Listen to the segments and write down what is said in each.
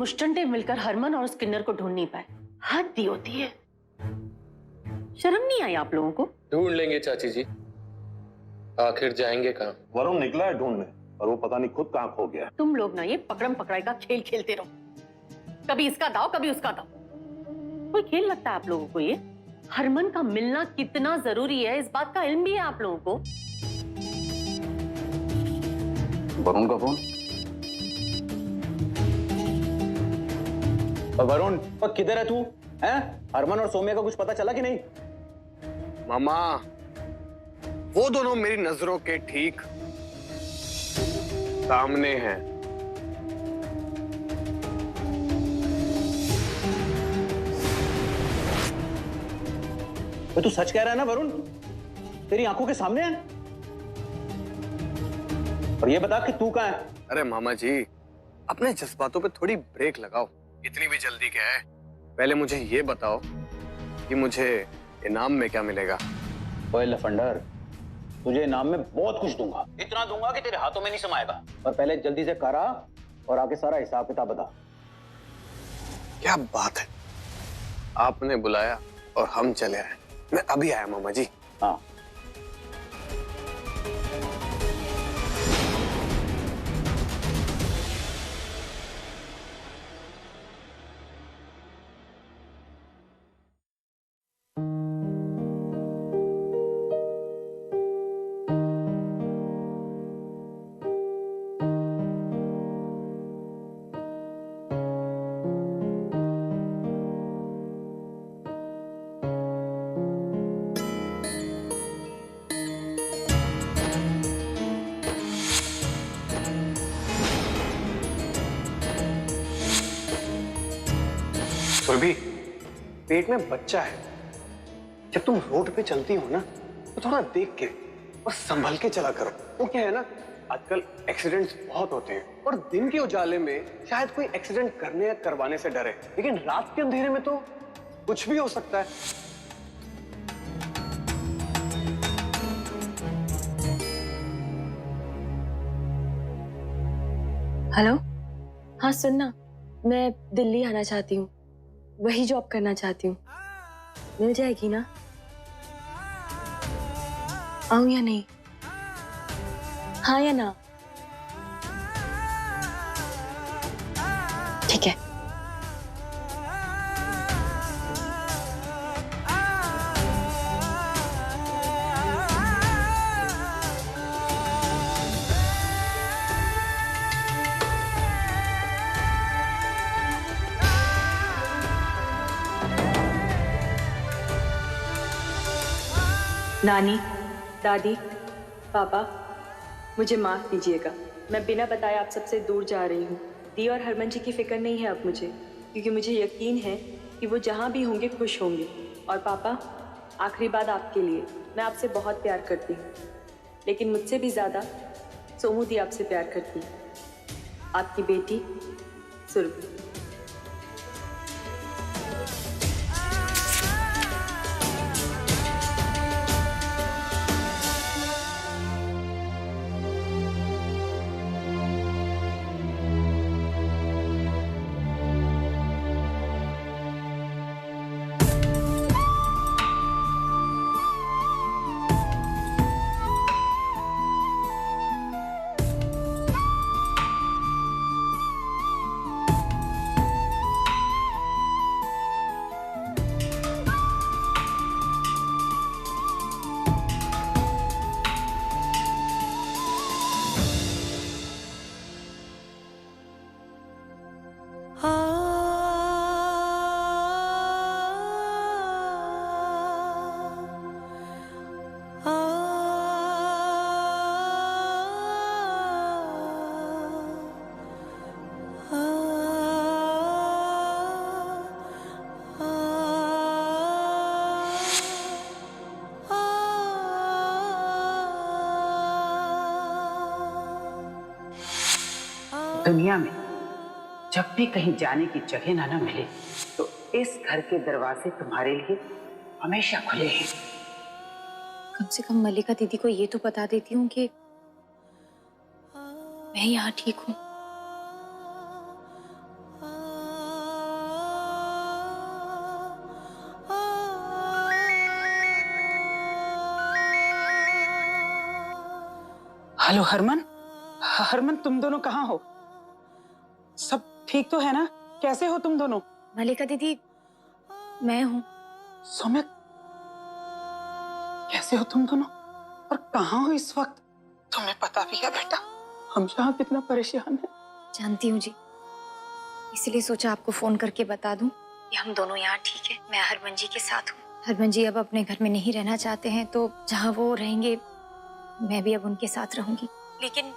मुश्टंडे मिलकर हरमन और उस किन्नर को ढूंढ नहीं पाए। हद दी होती है। शर्म नहीं आई आप लोगों को? ढूंढ लेंगे चाची जी, आखिर जाएंगे कहाँ? वरुण निकला है ढूंढने और वो पता नहीं खुद कहाँ खो गया। तुम लोग ना ये पकड़म पकड़ाई का खेल खेलते रहो, कभी इसका दाव कभी उसका दाव। कोई खेल लगता है आप लोगों को ये? हरमन का मिलना कितना जरूरी है इस बात का इल्म भी है आप लोगों को? वरुण का फोन। वरुण, किधर है तू? हैं? हरमन और सौम्या का कुछ पता चला कि नहीं? मामा, वो दोनों मेरी नजरों के ठीक सामने हैं। तू सच कह रहा है ना वरुण? तेरी आंखों के सामने है? और ये बता कि तू कहाँ है? अरे मामा जी, अपने जज्बातों पे थोड़ी ब्रेक लगाओ। इतनी भी जल्दी क्या है? पहले मुझे ये बताओ कि मुझे इनाम में क्या मिलेगा? ओए लफंडर, तुझे इनाम में बहुत कुछ दूंगा, इतना दूंगा कि तेरे हाथों में नहीं समाएगा। पर पहले जल्दी से करा और आके सारा हिसाब किताब बता। क्या बात है, आपने बुलाया और हम चले आए। मैं अभी आया मामा जी। हाँ, सुरभि, पेट में बच्चा है। जब तुम रोड पे चलती हो ना, तो थोड़ा देख के और संभल के चला करो। वो क्या है ना, आजकल एक्सीडेंट्स बहुत होते हैं और दिन के उजाले में शायद कोई एक्सीडेंट करने या करवाने से डरे, लेकिन रात के अंधेरे में तो कुछ भी हो सकता है। हेलो, हाँ सुनना, मैं दिल्ली आना चाहती हूँ, वही जॉब करना चाहती हूँ। मिल जाएगी ना? आऊँ या नहीं? हाँ या ना? ठीक है। नानी, दादी, पापा, मुझे माफ़ कीजिएगा। मैं बिना बताए आप सबसे दूर जा रही हूँ। दी और हरमन जी की फिक्र नहीं है अब मुझे, क्योंकि मुझे यकीन है कि वो जहाँ भी होंगे खुश होंगे। और पापा, आखिरी बात आपके लिए, मैं आपसे बहुत प्यार करती हूँ, लेकिन मुझसे भी ज़्यादा सोमू दी आपसे प्यार करती है। आपकी बेटी सुरभि। दुनिया में जब भी कहीं जाने की जगह ना मिले तो इस घर के दरवाजे तुम्हारे लिए हमेशा खुले हैं। कम से कम मल्लिका दीदी को ये तो बता देती हूँ कि मैं यहाँ ठीक हूँ। हेलो हरमन। हरमन, तुम दोनों कहाँ हो? सब ठीक तो है ना? कैसे हो तुम दोनों? मलिका दीदी, मैं हूँ। सौम्या, कैसे हो तुम दोनों और कहाँ हो इस वक्त? तुम्हें पता भी है बेटा, हम यहाँ कितना परेशान हैं। जानती हूँ जी, इसलिए सोचा आपको फोन करके बता दूं कि हम दोनों यहाँ ठीक है। मैं हरमन जी के साथ हूँ। हरमन जी अब अपने घर में नहीं रहना चाहते हैं, तो जहाँ वो रहेंगे मैं भी अब उनके साथ रहूंगी। लेकिन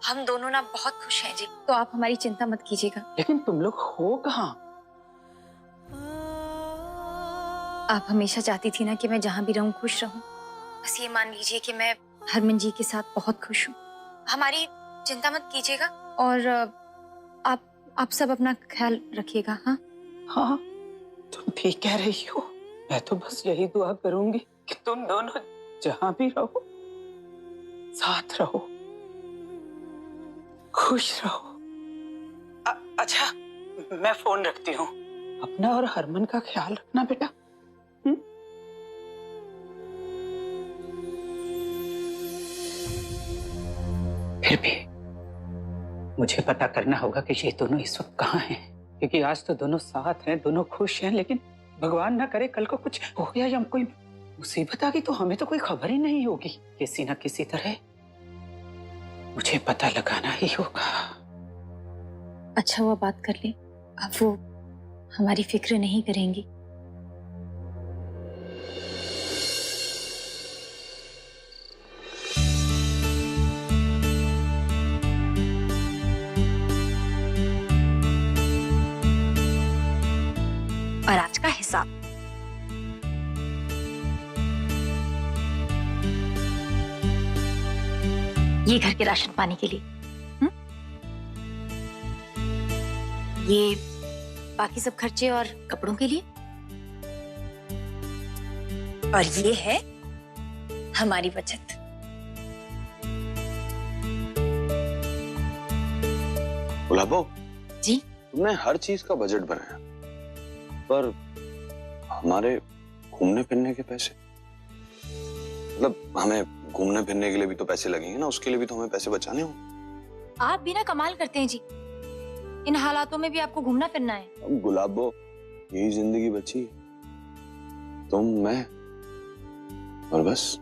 हम दोनों ना बहुत खुश हैं जी, तो आप हमारी चिंता मत कीजिएगा। लेकिन तुम लोग हो कहाँ? आप हमेशा चाहती थी ना कि मैं जहाँ भी रहूं खुश रहूं। बस ये मान लीजिए कि मैं हरमन जी के साथ बहुत खुश हूँ। हमारी चिंता मत कीजिएगा और आप सब अपना ख्याल रखिएगा। हाँ हाँ, तुम ठीक कह रही हो। मैं तो बस यही दुआ करूंगी कि तुम दोनों जहाँ भी रहो साथ रहो, खुश रहो। अच्छा, मैं फोन रखती हूँ। अपना और हरमन का ख्याल रखना बेटा। फिर भी मुझे पता करना होगा कि ये दोनों इस वक्त कहाँ हैं, क्योंकि आज तो दोनों साथ हैं, दोनों खुश हैं, लेकिन भगवान ना करे कल को कुछ हो गया या कोई मुसीबत आ गई तो हमें तो कोई खबर ही नहीं होगी। किसी ना किसी तरह मुझे पता लगाना ही होगा। अच्छा हुआ बात कर ली, अब वो हमारी फिक्र नहीं करेंगी। और आज का हिसाब। ये घर के राशन पानी के लिए, ये बाकी सब खर्चे और कपड़ों के लिए, और ये है हमारी बचत। गुलाबो जी? तुमने हर चीज का बजट बनाया, पर हमारे घूमने फिरने के पैसे, मतलब हमें घूमने फिरने के लिए भी तो पैसे लगेंगे ना, उसके लिए भी तो हमें पैसे बचाने हो। आप भी ना कमाल करते हैं जी, इन हालातों में भी आपको घूमना फिरना है। अब गुलाबो, यही जिंदगी बची, तुम मैं और बस।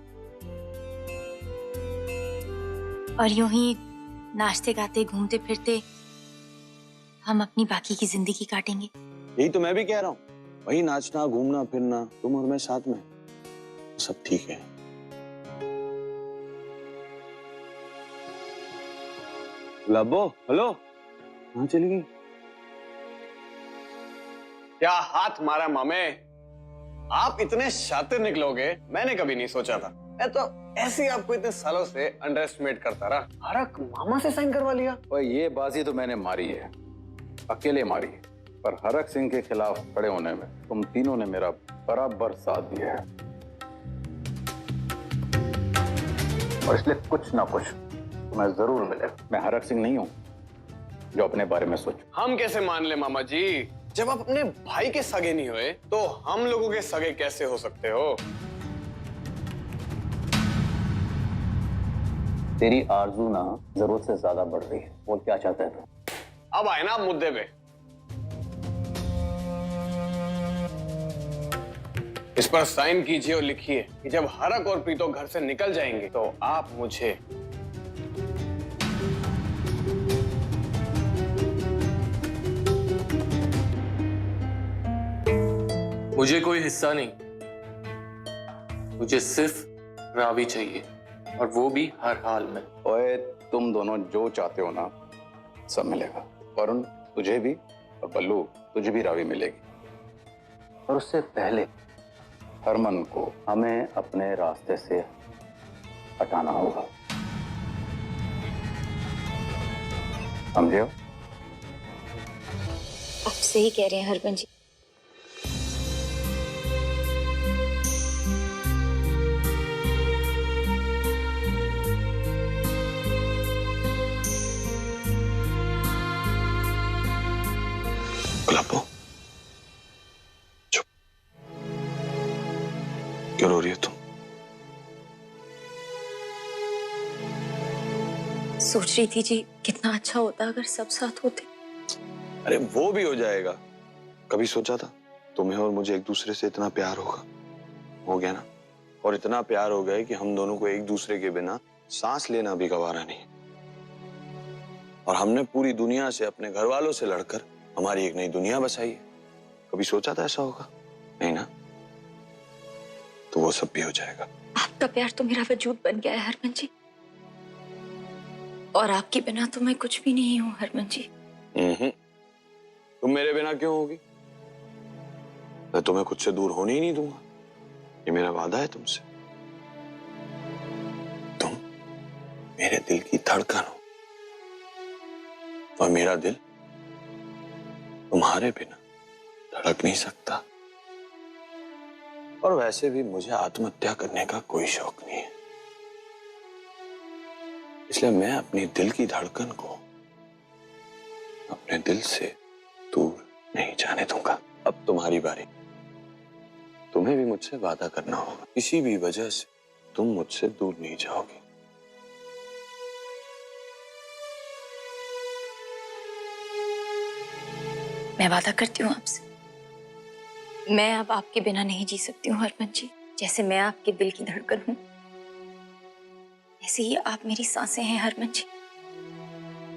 और यूं ही नाचते गाते घूमते फिरते हम अपनी बाकी की जिंदगी काटेंगे। यही तो मैं भी कह रहा हूँ, वही नाचना घूमना फिरना, तुम और मैं साथ में, सब ठीक है। गुलाबो, हेलो, कहाँ चली गई? क्या हाथ मारा मामे, आप इतने शातिर निकलोगे मैंने कभी नहीं सोचा था। मैं तो ऐसे ही आपको इतने सालों से अंडर एस्टिमेट करता रहा। हरक मामा से साइन करवा लिया। और ये बाजी तो मैंने मारी है, अकेले मारी है, पर हरक सिंह के खिलाफ खड़े होने में तुम तीनों ने मेरा बराबर साथ दिया है, और इसलिए कुछ ना कुछ तुम्हें जरूर मिले। मैं हरक सिंह नहीं हूं जो अपने बारे में सोचूं। हम कैसे मान ले मामा जी, जब आप अपने भाई के सगे नहीं हुए तो हम लोगों के सगे कैसे हो सकते हो? तेरी आरजू ना जरूरत से ज्यादा बढ़ रही है। बोल, क्या चाहता है तू? अब आए ना आप मुद्दे पे। इस पर साइन कीजिए और लिखिए कि जब हरक और प्रीतो घर से निकल जाएंगे तो आप मुझे कोई हिस्सा नहीं, मुझे सिर्फ रावी चाहिए, और वो भी हर हाल में। ओए, तुम दोनों जो चाहते हो ना सब मिलेगा। वरुण तुझे भी, और बल्लू तुझे भी रावी मिलेगी। और उससे पहले हरमन को हमें अपने रास्ते से हटाना होगा, समझे हो? आप सही कह रहे हैं हरमन जी। गुलाबो, चुप, क्यों रो रही हो तुम? सोच रही थी जी कितना अच्छा होता अगर सब साथ होते। अरे वो भी हो जाएगा। कभी सोचा था तुम्हें और मुझे एक दूसरे से इतना प्यार होगा? हो गया ना। और इतना प्यार हो गया कि हम दोनों को एक दूसरे के बिना सांस लेना भी गवारा नहीं। और हमने पूरी दुनिया से, अपने घर वालों से लड़कर हमारी एक नई दुनिया बसाई है। कभी सोचा था ऐसा होगा? नहीं ना। तो वो सब भी हो जाएगा। आपका प्यार तो मेरा वजूद बन गया है हरमन जी, और आपके बिना तो मैं कुछ भी नहीं हूँ हरमन जी। तुम मेरे बिना क्यों होगी? मैं तुम्हें खुद से दूर होने ही नहीं दूंगा। ये मेरा वादा है तुमसे। तुम मेरे दिल की धड़कन हो और मेरा दिल तुम्हारे बिना धड़क नहीं सकता। और वैसे भी मुझे आत्महत्या करने का कोई शौक नहीं है, इसलिए मैं अपनी दिल की धड़कन को अपने दिल से दूर नहीं जाने दूंगा। अब तुम्हारी बारी। तुम्हें भी मुझसे वादा करना होगा, किसी भी वजह से तुम मुझसे दूर नहीं जाओगी। मैं वादा करती हूँ आपसे, मैं अब आपके बिना नहीं जी सकती हूँ हरमन जी। जैसे मैं आपके दिल की धड़कन हूँ, ऐसे ही आप मेरी सांसें हैं हरमन जी।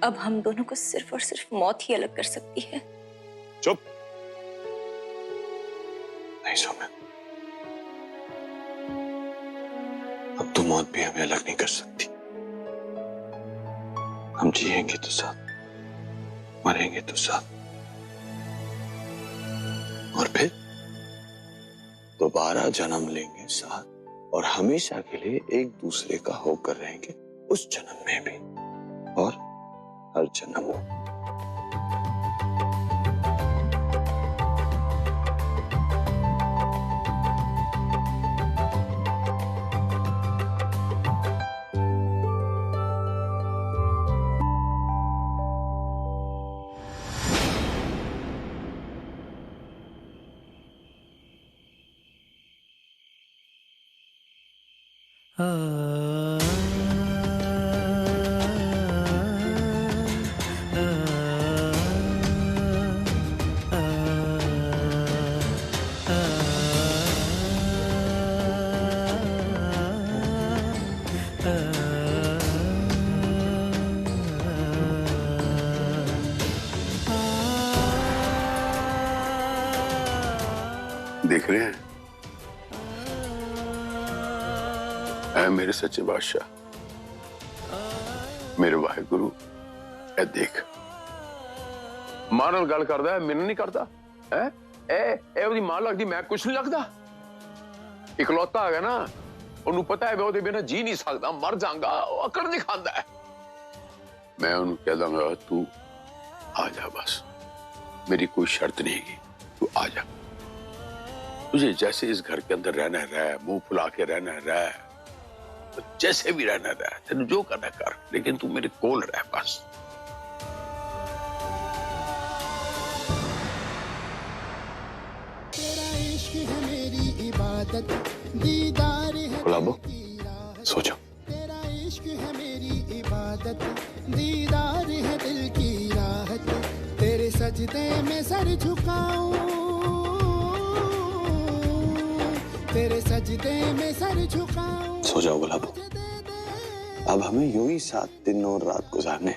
अब हम दोनों को सिर्फ और सिर्फ मौत ही अलग कर सकती है। चुप। नहीं सोम्या, अब तो मौत भी हमें अलग नहीं कर सकती। हम जिएंगे तो साथ, मरेंगे तो साथ, और फिर दोबारा जन्म लेंगे साथ, और हमेशा के लिए एक दूसरे का होकर रहेंगे, उस जन्म में भी और हर जन्म में। देख रहे हैं? ऐ मेरे सच्चे बादशाह, मेरे वाहिगुरु, ऐ देख मां नाल गल करदा है, मैनू नहीं करदा है। ए ओदी मां लगदी, मैं कुछ नहीं लगदा। इकलौता है ना, ओनू पता है मैं ओदे बिना जी नहीं सकदा, मर जाऊंगा। अकड़ नहीं खांदा है। मैं ओनू कह दूंगा तू आ जा, बस मेरी कोई शर्त नहीं है, तू आ जा। तुझे जैसे इस घर के अंदर रहना है रह, मुंह फुला के रहना है रह, तो जैसे भी रहना रह, तेन जो करना कर, लेकिन तू मेरे कोल रह बस। गुलाबो, सो जाओ। तेरा इश्क है मेरी इबादत, दीदार है दिल की राहत, तेरे सजदे में सर झुकाऊं, तेरे सजदे में सर झुकाऊं। सो जाओ गुलाबो, अब हमें यूं ही साथ दिन और रात गुजारने।